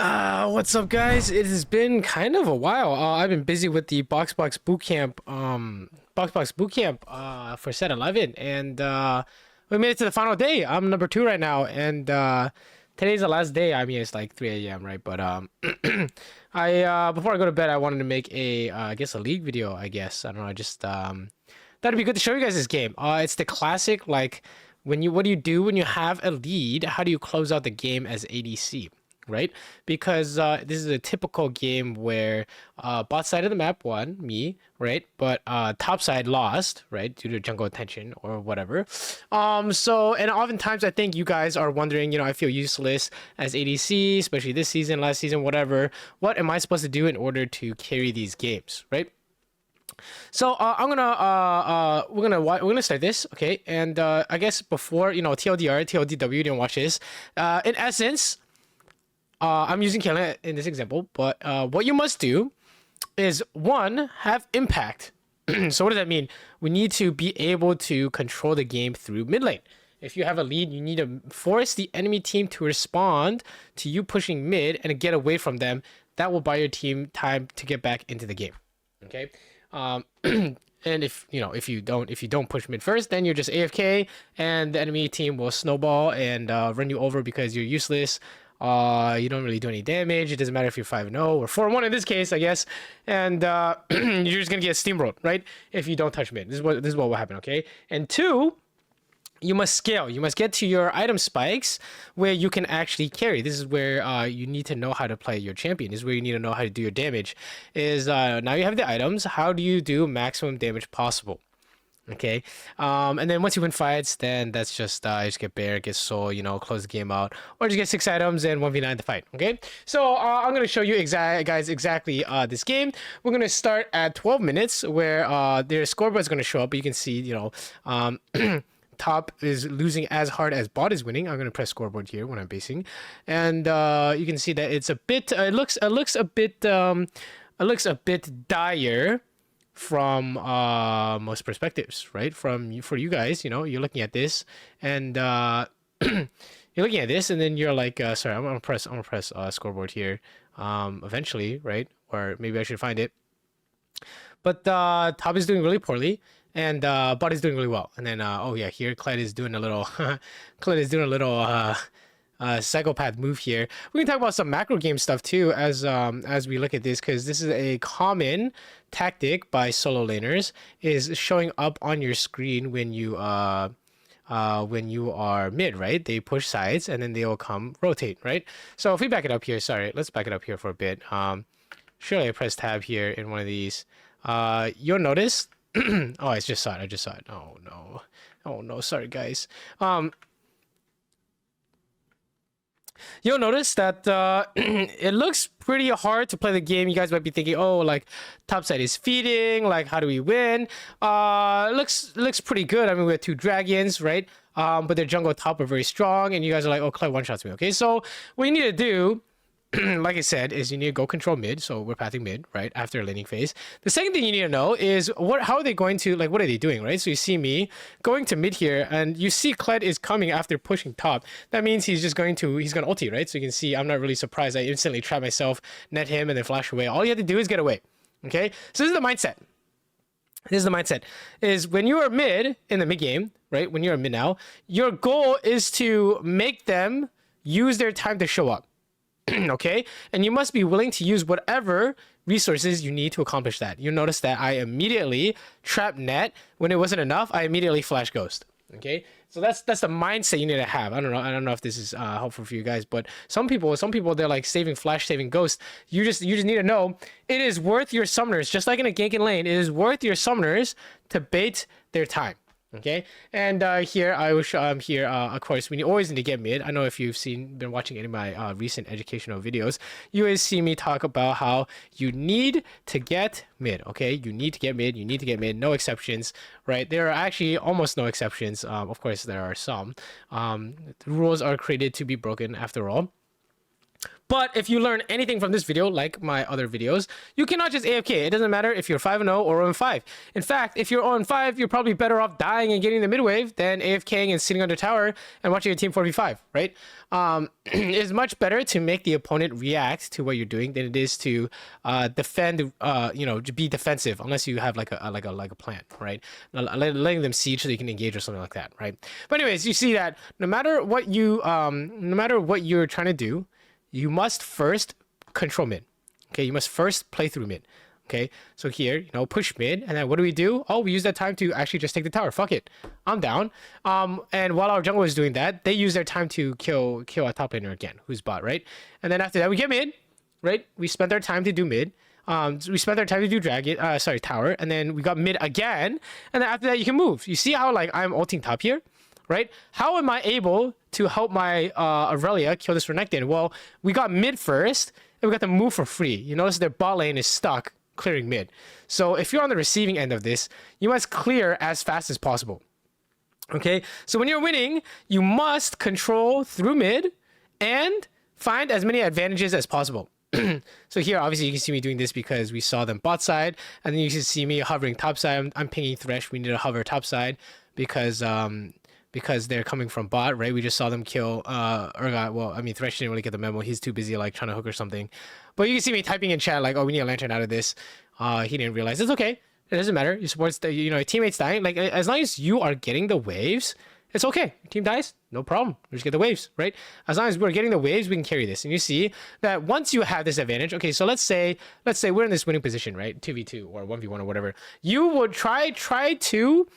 What's up, guys? It has been kind of a while. I've been busy with the Box Bootcamp, for set 11, and we made it to the final day. I'm number 2 right now, and today's the last day. I mean, it's like 3 a.m., right? But I before I go to bed, I wanted to make a I guess a league video. I guess I don't know. I just thought it'd be good to show you guys this game. It's the classic, like, what do you do when you have a lead? How do you close out the game as ADC? Right? Because this is a typical game where bot side of the map won, me, right? But top side lost, right? Due to jungle attention or whatever. And oftentimes I think you guys are wondering, I feel useless as ADC, especially this season, last season, whatever. What am I supposed to do in order to carry these games, right? So we're gonna start this, okay? And I guess before, TLDR, TLDW, you didn't watch this. In essence, I'm using Kayla in this example, but what you must do is, one, have impact. So what does that mean? We need to be able to control the game through mid lane. If you have a lead, you need to force the enemy team to respond to you pushing mid and get away from them. That will buy your team time to get back into the game. Okay. And if you don't push mid first, then you're just AFK, and the enemy team will snowball and run you over because you're useless. You don't really do any damage. It doesn't matter if you're 5-0 or 4-1 in this case, I guess. And you're just gonna get steamrolled, right? If you don't touch mid. This is what will happen, okay? And 2, you must scale. You must get to your item spikes where you can actually carry. This is where you need to know how to play your champion. This is where you need to know how to do your damage. Now you have the items. How do you do maximum damage possible? Okay, and then once you win fights, then that's just get bear, get soul, close the game out, or just get 6 items and 1v9 the fight. Okay, so I'm gonna show you exactly this game. We're gonna start at 12 minutes where their scoreboard is gonna show up, but you can see top is losing as hard as bot is winning. I'm gonna press scoreboard here when I'm basing, and you can see that it's a bit. It looks a bit dire from most perspectives, right? For you guys, you're looking at this, and you're looking at this, and then you're like, sorry, I'm gonna press scoreboard here, eventually, right? Or maybe I should find it. But top is doing really poorly, and bot is doing really well. And then oh yeah, here Kled is doing a little psychopath move here. We can talk about some macro game stuff too as we look at this, because this is a common tactic by solo laners, is showing up on your screen when you are mid, right? They push sides and then they will come rotate, right? So if we back it up here, sorry, let's back it up here for a bit. Surely I press tab here in one of these. You'll notice oh, I just saw it. Oh no, sorry guys. You'll notice that it looks pretty hard to play the game. You guys might be thinking, oh, like, Topside is feeding, like, how do we win? Looks pretty good. I mean, we have 2 dragons, right? But their jungle top are very strong, and you guys are like, oh, Kled one-shots me. Okay, so what you need to do, like I said, is you need to go control mid. So we're pathing mid, right, after a laning phase. The second thing you need to know is how are they going to, like, what are they doing, right? So you see me going to mid here, and you see Kled is coming after pushing top. That means he's gonna ulti, right? So you can see I'm not really surprised. I instantly trap myself, net him, and then flash away. All you have to do is get away. Okay, so this is the mindset. Is when you are mid in the mid game, right? When you're mid now, your goal is to make them use their time to show up. Okay, and you must be willing to use whatever resources you need to accomplish that. You notice that I immediately trap net. When it wasn't enough, I immediately flash ghost. Okay, so that's the mindset you need to have. I don't know if this is helpful for you guys, but some people they're like saving flash, saving ghost. You just need to know it is worth your summoners, just like in a gank in lane. It is worth your summoners to bait their time. Okay, and here I will show here of course we always need to get mid. I know if you've been watching any of my recent educational videos, you always see me talk about how you need to get mid. Okay, you need to get mid, no exceptions, right? There are actually almost no exceptions. Of course there are some. The rules are created to be broken after all. But if you learn anything from this video, like my other videos, you cannot just AFK. It doesn't matter if you're 5-0 or 0-5. In fact, if you're 0-5, you're probably better off dying and getting the mid wave than AFKing and sitting under tower and watching your team 4v5, right? It's much better to make the opponent react to what you're doing than it is to defend, you know, to be defensive unless you have like a plan, right? Letting them siege so you can engage or something like that, right? But anyways, you see that no matter what you're trying to do, you must first control mid. Okay, you must first play through mid. Okay, so here, you know, push mid, and then what do? Oh, we use that time to actually just take the tower. Fuck it, I'm down. And while our jungle is doing that, they use their time to kill our top laner again, who's bot, right? And then after that, we get mid, right? We spent our time to do mid. We spent our time to do tower, and then we got mid again, and then after that, you can move. You see how like I'm ulting top here? Right? How am I able to help my Aurelia kill this Renekton? Well, we got mid first, and we got the move for free. You notice their bot lane is stuck clearing mid. So if you're on the receiving end of this, you must clear as fast as possible. Okay? So when you're winning, you must control through mid and find as many advantages as possible. So here, obviously, you can see me doing this because we saw them bot side, and then you can see me hovering top side. I'm pinging Thresh. We need to hover top side because they're coming from bot, right? We just saw them kill Urgot. Well, I mean, Thresh didn't really get the memo. He's too busy like trying to hook or something. But you can see me typing in chat like, oh, we need a lantern out of this. He didn't realize. It's okay. It doesn't matter. Your support's, you know, your teammates dying. Like, as long as you are getting the waves, it's okay. Your team dies, no problem. We just get the waves, right? As long as we're getting the waves, we can carry this. And you see that once you have this advantage, okay, so let's say we're in this winning position, right? 2v2 or 1v1 or whatever. You would try to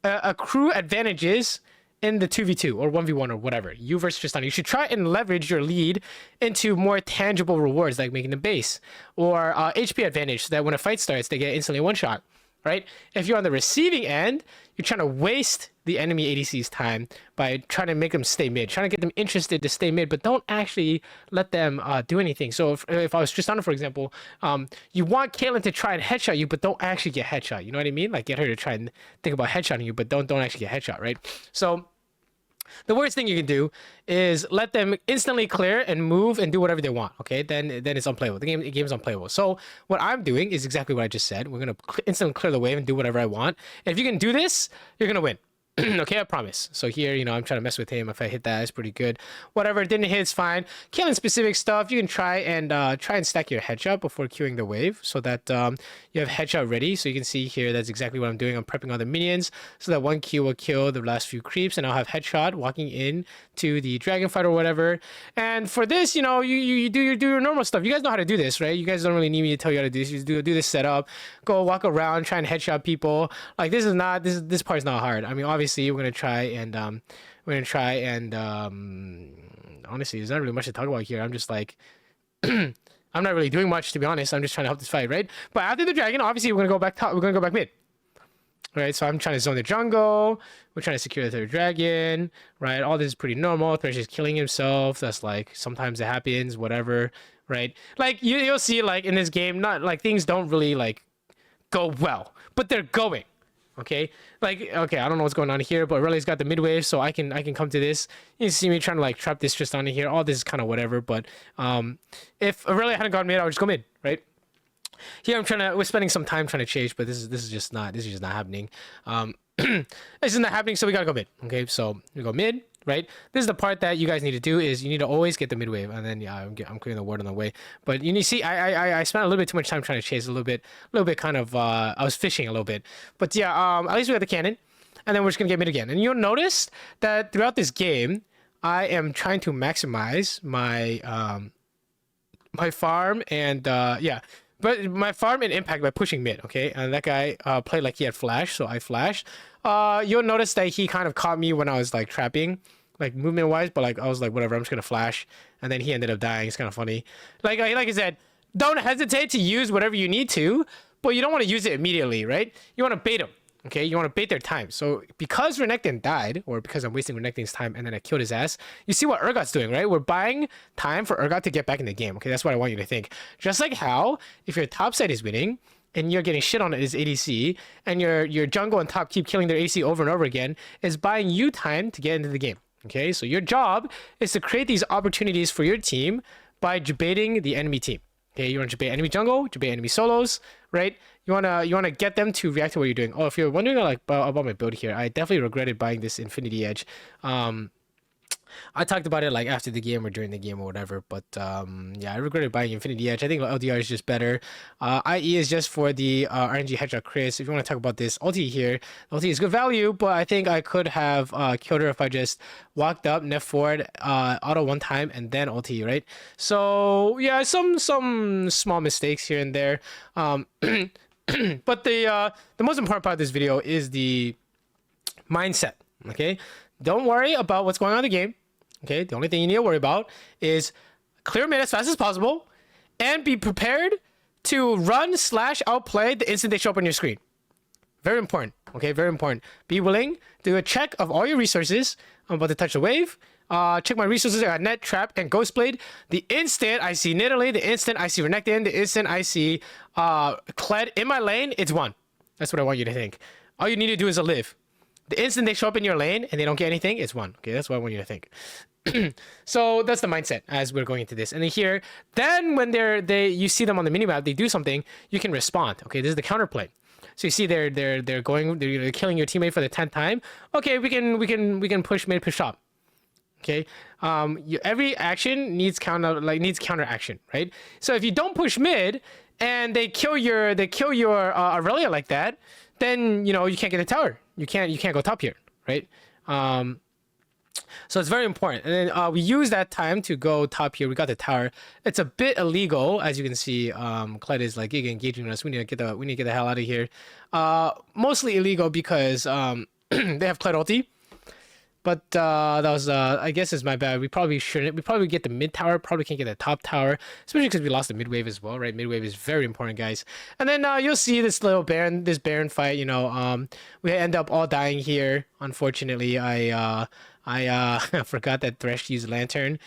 accrue advantages in the 2v2 or 1v1 or whatever, you versus Tristana. You should try and leverage your lead into more tangible rewards like making the base or HP advantage so that when a fight starts, they get instantly one shot, right? If you're on the receiving end, you're trying to waste the enemy ADC's time by trying to make them stay mid, trying to get them interested to stay mid, but don't actually let them do anything. So if I was Tristana, for example, you want Caitlyn to try and headshot you, but don't actually get headshot. You know what I mean? Like get her to try and think about headshotting you, but don't actually get headshot, right? So the worst thing you can do is let them instantly clear and move and do whatever they want. Okay, then it's unplayable. The game is unplayable. So what I'm doing is exactly what I just said. We're gonna instantly clear the wave and do whatever I want. And if you can do this, you're gonna win. Okay, I promise. So here, you know, I'm trying to mess with him. If I hit that, it's pretty good. Whatever, it didn't hit, it's fine. Killing specific stuff, you can try and stack your headshot before queuing the wave so that you have headshot ready. So you can see here, that's exactly what I'm doing. I'm prepping all the minions so that one Q will kill the last few creeps, and I'll have headshot walking in to the dragon fight or whatever. And for this, you know, you do your normal stuff. You guys know how to do this, right? You guys don't really need me to tell you how to do this. You just do this setup, go walk around, try and headshot people. Like this part's not hard. I mean, obviously we're gonna try and honestly, there's not really much to talk about here. I'm just like I'm not really doing much, to be honest. I'm just trying to help this fight, right? But after the dragon, obviously we're gonna go back top. We're gonna go back mid. Right, so I'm trying to zone the jungle. We're trying to secure the third dragon. Right, all this is pretty normal. Thresh is killing himself. That's like sometimes it happens, whatever. Right, like you'll see like in this game, not like things don't really like go well, but they're going. Okay, like okay, I don't know what's going on here, but Aurelia's got the mid wave, so I can come to this. You see me trying to like trap this Tristana here. All this is kind of whatever, but if Aurelia hadn't gone mid, I would just go mid, right? Here we're spending some time trying to chase, but this is just not happening. This is not happening, so we gotta go mid. Okay, so we go mid, right? This is the part that you guys need to do, is you need to always get the mid wave, and then yeah, I'm clearing the ward on the way. But you see, I spent a little bit too much time trying to chase, a little bit kind of I was fishing a little bit. But yeah, at least we got the cannon, and then we're just gonna get mid again. And you'll notice that throughout this game, I am trying to maximize my my farm and yeah. But my farm and impact by pushing mid, okay? And that guy played like he had flash, so I flashed. You'll notice that he kind of caught me when I was like trapping, like movement-wise, but like I was like, whatever, I'm just gonna flash. And then he ended up dying. It's kind of funny. Like I said, don't hesitate to use whatever you need to, but you don't want to use it immediately, right? You want to bait them. Okay, you want to bait their time. So because Renekton died, or because I'm wasting Renekton's time and then I killed his ass, you see what Urgot's doing, right? We're buying time for Urgot to get back in the game. Okay, that's what I want you to think. Just like how, if your top side is winning, and you're getting shit on it as ADC, and your jungle and top keep killing their AC over and over again, is buying you time to get into the game. Okay, so your job is to create these opportunities for your team by debating the enemy team. Okay, you want to debate enemy jungle, debate enemy solos, right? You wanna get them to react to what you're doing. Oh, if you're wondering like about my build here, I definitely regretted buying this Infinity Edge. I talked about it like after the game or during the game or whatever, but yeah, I regretted buying Infinity Edge. I think LDR is just better. IE is just for the RNG headshot Chris. If you want to talk about this ulti here, ulti is good value, but I think I could have killed her if I just walked up, net forward, auto one time, and then ulti, right? So yeah, some small mistakes here and there. But the most important part of this video is the mindset. Okay, don't worry about what's going on in the game. Okay, the only thing you need to worry about is clear mid as fast as possible and be prepared to run / outplay the instant they show up on your screen. Very important. Okay, very important. Be willing to do a check of all your resources. I'm about to touch the wave. Check my resources. I got net, trap, and ghost blade. The instant I see Nidalee, the instant I see Renekton, the instant I see Kled in my lane, it's one. That's what I want you to think. All you need to do is a live. The instant they show up in your lane and they don't get anything, it's one. Okay, that's what I want you to think. So that's the mindset as we're going into this. And then here, then when you see them on the minimap, they do something, you can respond. Okay, this is the counterplay. So you see they're killing your teammate for the 10th time. Okay, we can push mid, push top. Okay, every action needs counter action, right? So if you don't push mid and they kill your Aurelia like that, then you can't get a tower. You can't go top here, right? So it's very important. And then we use that time to go top here. We got the tower. It's a bit illegal, as you can see. Kled is like engaging us. We need to get the hell out of here. Mostly illegal because they have Kled ulti. But that was I guess it's my bad. We probably shouldn't. We probably get the mid tower. Probably can't get the top tower, especially because we lost the mid wave as well, right? Mid wave is very important, guys. And then you'll see this little Baron fight. We end up all dying here. Unfortunately, I forgot that Thresh used Lantern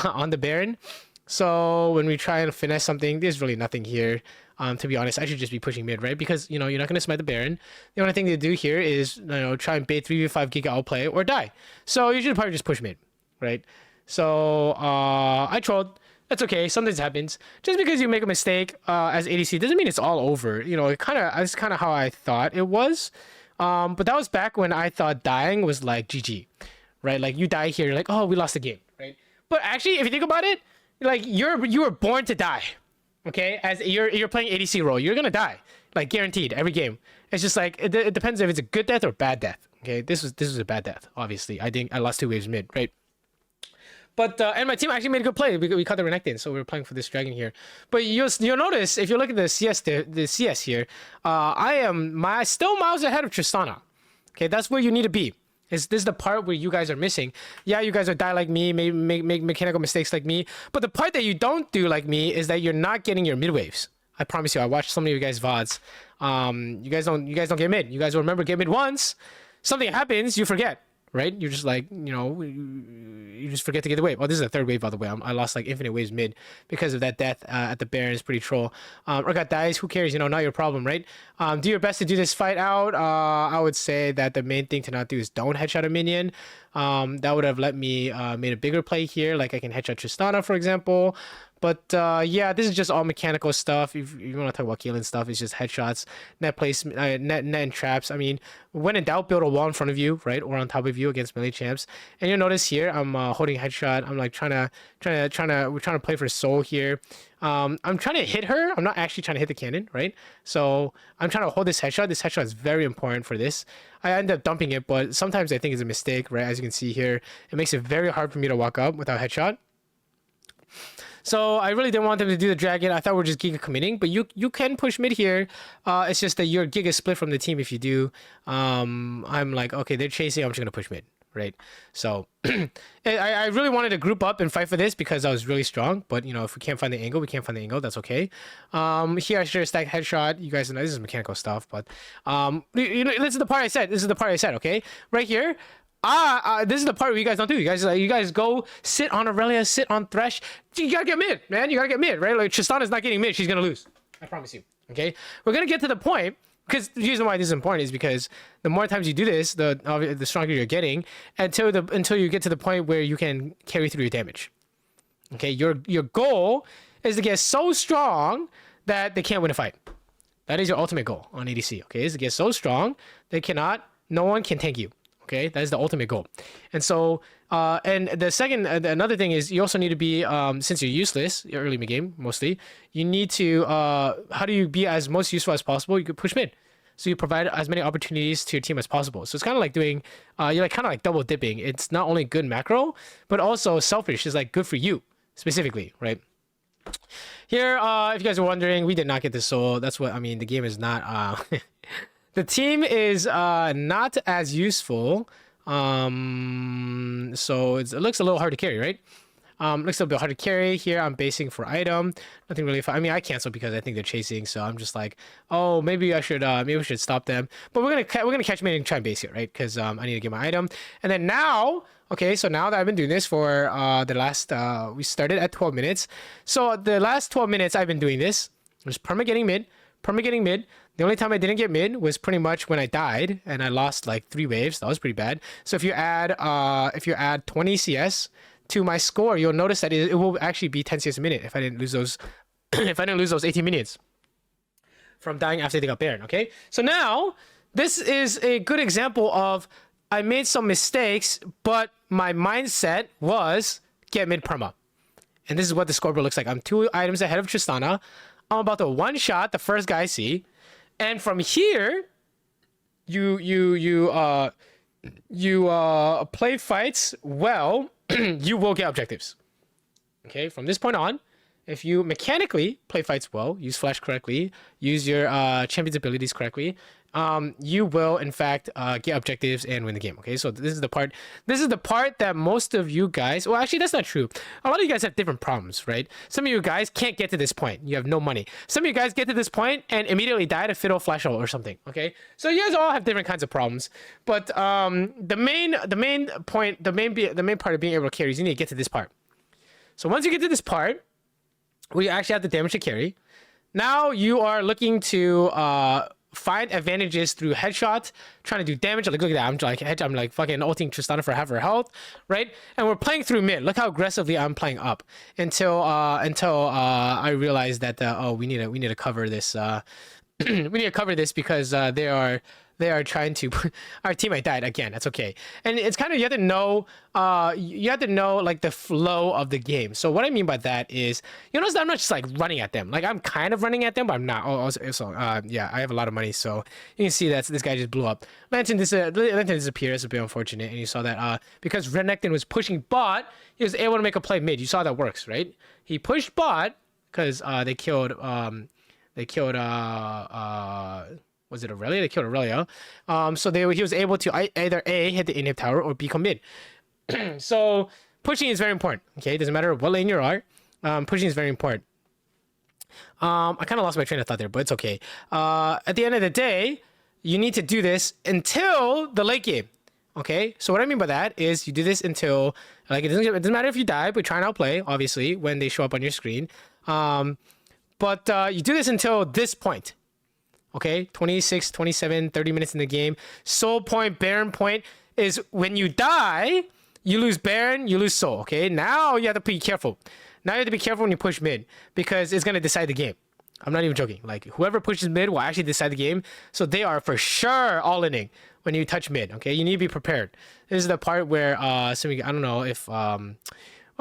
on the Baron. So when we try and finesse something, there's really nothing here. To be honest, I should just be pushing mid, right? Because, you're not going to smite the Baron. The only thing to do here is, try and bait 3v5 Giga outplay or die. So you should probably just push mid, right? So I trolled. That's okay. Sometimes happens. Just because you make a mistake as ADC doesn't mean it's all over. That's kind of how I thought it was. But that was back when I thought dying was like GG, right? Like you die here, you're like, oh, we lost the game, right? But actually, if you think about it, like you were born to die. Okay, as you're playing ADC role, you're gonna die, like guaranteed every game. It's just like it depends if it's a good death or bad death. Okay, this was a bad death. Obviously, I think I lost 2 waves mid, right? But and my team actually made a good play. We caught the Renekton, so we were playing for this dragon here. But you'll notice if you look at the CS here, I am still miles ahead of Tristana. Okay, that's where you need to be. This is the part where you guys are missing. Yeah, you guys are die like me, make mechanical mistakes like me. But the part that you don't do like me is that you're not getting your mid waves. I promise you, I watched so many of you guys VODs. You guys don't get mid. You guys will remember get mid once. Something happens, you forget. Right? You're just like, you just forget to get the wave. Oh, this is the 3rd wave, by the way. I lost like infinite waves mid because of that death at the Baron. It's pretty troll. Urgot dies. Who cares? Not your problem, right? Do your best to do this fight out. I would say that the main thing to not do is don't headshot a minion. That would have let me made a bigger play here. Like I can headshot Tristana, for example. But yeah, this is just all mechanical stuff. If you want to talk about Keelan stuff, it's just headshots, net placement, net and traps. I mean, when in doubt, build a wall in front of you, right, or on top of you against melee champs. And you'll notice here, I'm holding headshot. I'm like we're trying to play for soul here. I'm trying to hit her. I'm not actually trying to hit the cannon, right? So I'm trying to hold this headshot. This headshot is very important for this. I end up dumping it, but sometimes I think it's a mistake, right? As you can see here, it makes it very hard for me to walk up without headshot. So I really didn't want them to do the dragon. I thought we are just Giga committing, but you can push mid here. It's just that you're Giga split from the team if you do. I'm like, okay, they're chasing. I'm just going to push mid, right? So I really wanted to group up and fight for this because I was really strong. But, if we can't find the angle, we can't find the angle. That's okay. Here I should have stacked headshot. You guys know this is mechanical stuff. But, this is the part I said. Okay? Right here. This is the part where you guys don't do. You guys go sit on Aurelia, sit on Thresh. You gotta get mid, man. You gotta get mid, right? Like Tristana's not getting mid. She's gonna lose. I promise you. Okay, we're gonna get to the point because the reason why this is important is because the more times you do this, the stronger you're getting until you get to the point where you can carry through your damage. Okay, your goal is to get so strong that they can't win a fight. That is your ultimate goal on ADC. Okay, is to get so strong they cannot, no one can tank you. Okay, that is the ultimate goal. And so, and the second, another thing is you also need to be, since you're useless, you're early mid game mostly, you need to, how do you be as most useful as possible? You could push mid. So you provide as many opportunities to your team as possible. So it's kind of like doing, you're like kind of like double dipping. It's not only good macro, but also selfish. It's like good for you specifically, right? Here, if you guys are wondering, we did not get the soul. That's what I mean. The game is not. The team is not as useful. So it looks a little hard to carry, right? Looks a little bit hard to carry. Here I'm basing for item. Nothing really fun. I mean, I cancel because I think they're chasing. So I'm just like, oh, maybe I should, maybe we should stop them. But we're gonna catch me and try and base it, right? Because I need to get my item. And then now, okay, so now that I've been doing this for the last, we started at 12 minutes. So the last 12 minutes I've been doing this. There's perma getting mid, perma getting mid. The only time I didn't get mid was pretty much when I died and I lost like 3 waves. That was pretty bad. So if you add 20 CS to my score, you'll notice that it will actually be 10 CS a minute if I didn't lose those if I didn't lose those 18 minutes from dying after they got Baron. Okay, so now this is a good example of I made some mistakes, but my mindset was get mid perma, and this is what the scoreboard looks like. I'm 2 items ahead of Tristana. I'm about to one shot the first guy I see, and from here you play fights well. You will get objectives. Okay, from this point on, if you mechanically play fights well, use flash correctly, use your champion's abilities correctly, you will in fact get objectives and win the game. Okay, so this is the part that most of you guys, well, actually that's not true. A lot of you guys have different problems, right? Some of you guys can't get to this point. You have no money. Some of you guys get to this point and immediately die to fiddle flash ult or something. Okay, so you guys all have different kinds of problems, but the main part of being able to carry is you need to get to this part. So once you get to this part where you actually have the damage to carry, now you are looking to find advantages through headshots, trying to do damage. Like, look at that, I'm like fucking ulting Tristana for half her health, right? And we're playing through mid. Look how aggressively I'm playing up until I realized that oh, we need to cover this. We need to cover this because they are trying to our teammate died again. That's okay. And it's kind of you have to know like the flow of the game. So what I mean by that is, you notice that I'm not just like running at them. Like I'm kind of running at them, but I'm not. Yeah, I have a lot of money, so you can see that this guy just blew up. Lantern disappeared. It's a bit unfortunate, and you saw that because Renekton was pushing bot, he was able to make a play mid. You saw that works, right? He pushed bot because they killed was it Aurelia? They killed Aurelia. So he was able to either A, hit the inhib tower, or B, come mid. So pushing is very important. Okay, it doesn't matter what lane you are. Pushing is very important. I kind of lost my train of thought there, but it's okay. At the end of the day, you need to do this until the late game. Okay, so what I mean by that is you do this until, like, it doesn't matter if you die, but try and outplay, obviously, when they show up on your screen. But you do this until this point. Okay, 26, 27, 30 minutes in the game. Soul point, Baron point is when you die, you lose Baron, you lose Soul. Okay, now you have to be careful. Now you have to be careful when you push mid because it's going to decide the game. I'm not even joking. Like, whoever pushes mid will actually decide the game. So they are for sure all-inning when you touch mid. Okay, you need to be prepared. This is the part where I don't know if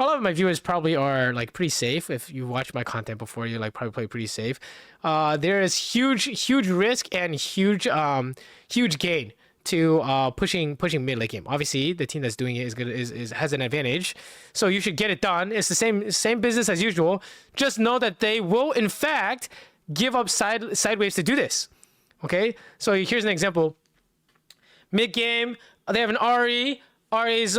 a lot of my viewers probably are like pretty safe. If you watch my content before, you like probably play pretty safe. There is huge risk and huge gain to pushing mid late game. Obviously, the team that's doing it has an advantage, so you should get it done. It's the same business as usual. Just know that they will in fact give up sideways to do this. Okay, so here's an example. Mid game, they have an Ahri. Ahri's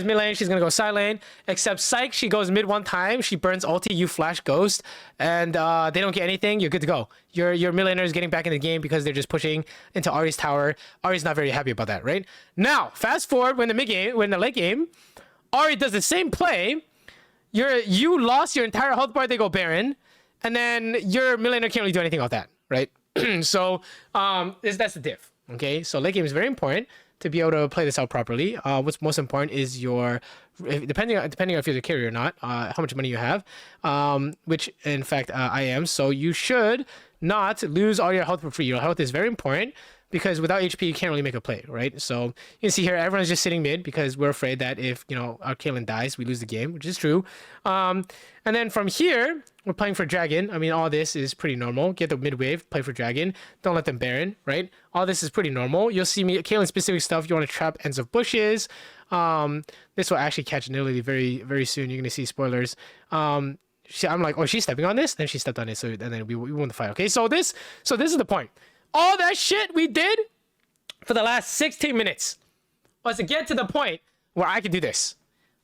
mid lane, she's gonna go side lane. Except Psych, she goes mid one time, she burns ulti, you flash Ghost, and they don't get anything, you're good to go. Your mid laner is getting back in the game because they're just pushing into Ahri's tower. Ahri's not very happy about that, right? Now, fast forward when the late game, Ahri does the same play. You lost your entire health bar, they go Baron, and then your mid laner can't really do anything about that, right? So that's the diff. Okay, so late game is very important. to be able to play this out properly. What's most important is your, depending on if you're the carrier or not, how much money you have, which in fact I am. So you should not lose all your health for free. Your health is very important, because without HP you can't really make a play, right? So you can see here everyone's just sitting mid because we're afraid that if, you know, our Caitlyn dies, we lose the game, which is true. And then from here we're playing for dragon. I mean, all this is pretty normal. Get the mid wave, play for dragon, don't let them baron, right? All this is pretty normal. You'll see me Caitlyn specific stuff. You want to trap ends of bushes. This will actually catch Nilly very, very soon. You're gonna see spoilers. I'm like, oh, she's stepping on this, then she stepped on it, so and then we won the fight. Okay, so this is the point. All that shit we did for the last 16 minutes was to get to the point where I can do this,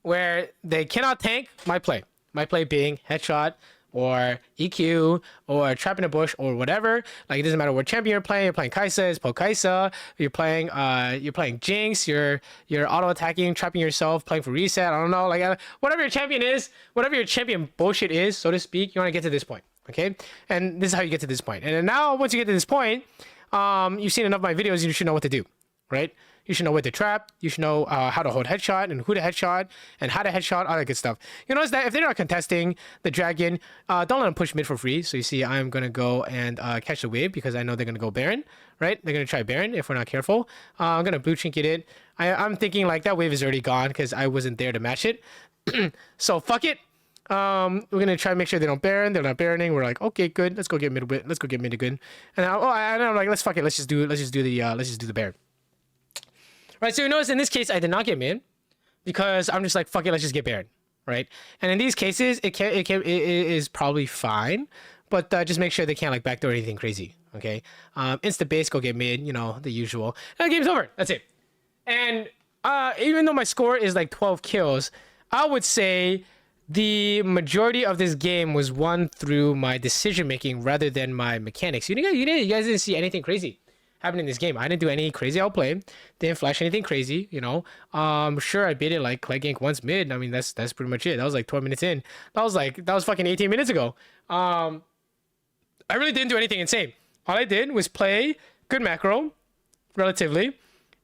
where they cannot tank my play. My play being headshot or EQ or trap in a bush or whatever. Like, it doesn't matter what champion you're playing. You're playing Kai'Sa, it's Poke Kai'Sa. You're playing Jinx. You're auto attacking, trapping yourself, playing for reset. I don't know, like whatever your champion is, whatever your champion bullshit is, so to speak. You want to get to this point. Okay, and this is how you get to this point. And then now, once you get to this point, you've seen enough of my videos, you should know what to do, right? You should know where to trap. You should know how to hold headshot and who to headshot and how to headshot, all that good stuff. You notice that if they're not contesting the dragon, don't let them push mid for free. So you see, I'm gonna go and catch the wave because I know they're gonna go Baron, right? They're gonna try Baron if we're not careful. I'm gonna blue trinket it. I'm thinking like that wave is already gone because I wasn't there to match it. So fuck it. We're gonna try to make sure they don't Baron. They're not Baroning. We're like, okay, good. Let's go get mid. Let's go get mid good. And I'm like, let's fuck it. Let's just do the Baron. Right. So you notice in this case, I did not get mid because I'm just like, fuck it. Let's just get Baron. Right. And in these cases, it is probably fine, but just make sure they can't like backdoor anything crazy. Okay. Insta base, go get mid. You know, the usual. And the game's over. That's it. And even though my score is like 12 kills, I would say the majority of this game was won through my decision making rather than my mechanics. You guys didn't see anything crazy happen in this game. I didn't do any crazy outplay, didn't flash anything crazy, you know. Sure, I baited like Clay gank once mid. I mean, that's pretty much it. That was like 12 minutes in. That was fucking 18 minutes ago. I really didn't do anything insane. All I did was play good macro, relatively,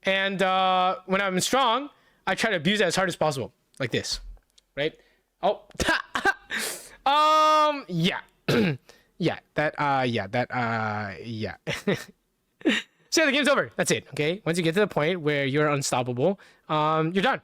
and when I'm strong, I try to abuse it as hard as possible, like this, right? Oh, yeah. Yeah. So the game's over. That's it. Okay. Once you get to the point where you're unstoppable, you're done.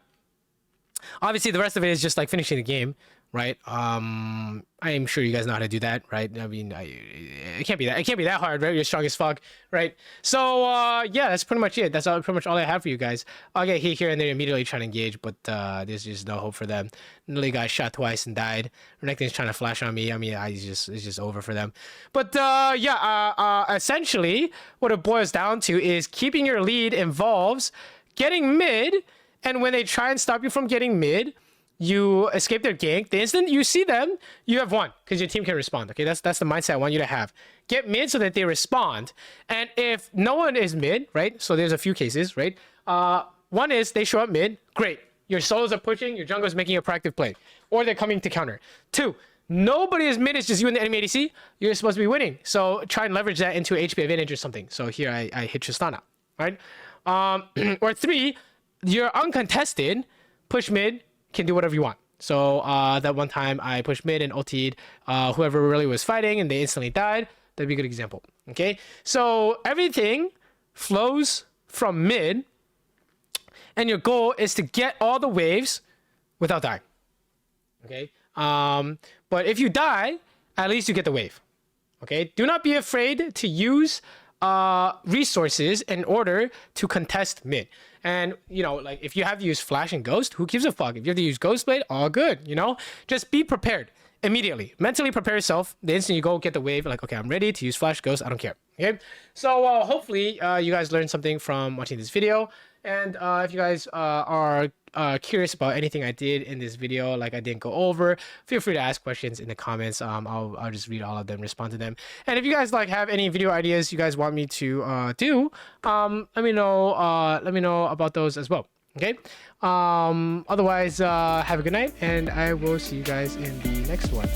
Obviously, the rest of it is just like finishing the game, right? I'm sure you guys know how to do that, right? I mean, it can't be that hard, right? You're strong as fuck, right? So yeah, that's pretty much it. That's pretty much all I have for you guys. I'll get here and they're immediately trying to engage, but there's just no hope for them. Nilly got shot twice and died. Renekton's trying to flash on me. I mean, it's just over for them. But yeah, essentially, what it boils down to is keeping your lead involves getting mid, and when they try and stop you from getting mid, you escape their gank. The instant you see them, you have won because your team can respond. Okay, that's the mindset I want you to have. Get mid so that they respond. And if no one is mid, right? So there's a few cases, right? One is they show up mid. Great. Your solos are pushing. Your jungle is making a proactive play, or they're coming to counter. Two, nobody is mid. It's just you and the enemy ADC. You're supposed to be winning. So try and leverage that into an HP advantage or something. So here I hit Tristana, right? Or three, you're uncontested. Push mid. Can do whatever you want. So that one time I pushed mid and ultied whoever really was fighting and they instantly died. That'd be a good example. Okay, so everything flows from mid, and your goal is to get all the waves without dying. Okay, but if you die, at least you get the wave. Okay, do not be afraid to use resources in order to contest mid. And, you know, like, if you have to use Flash and Ghost, who gives a fuck? If you have to use Ghost Blade, all good, you know? Just be prepared immediately. Mentally prepare yourself. The instant you go get the wave, like, okay, I'm ready to use Flash, Ghost, I don't care, okay? So, hopefully, you guys learned something from watching this video. And if you guys are curious about anything I did in this video, like I didn't go over, feel free to ask questions in the comments. I'll just read all of them, respond to them. And if you guys like have any video ideas you guys want me to do, let me know about those as well. Okay. Otherwise, have a good night, and I will see you guys in the next one.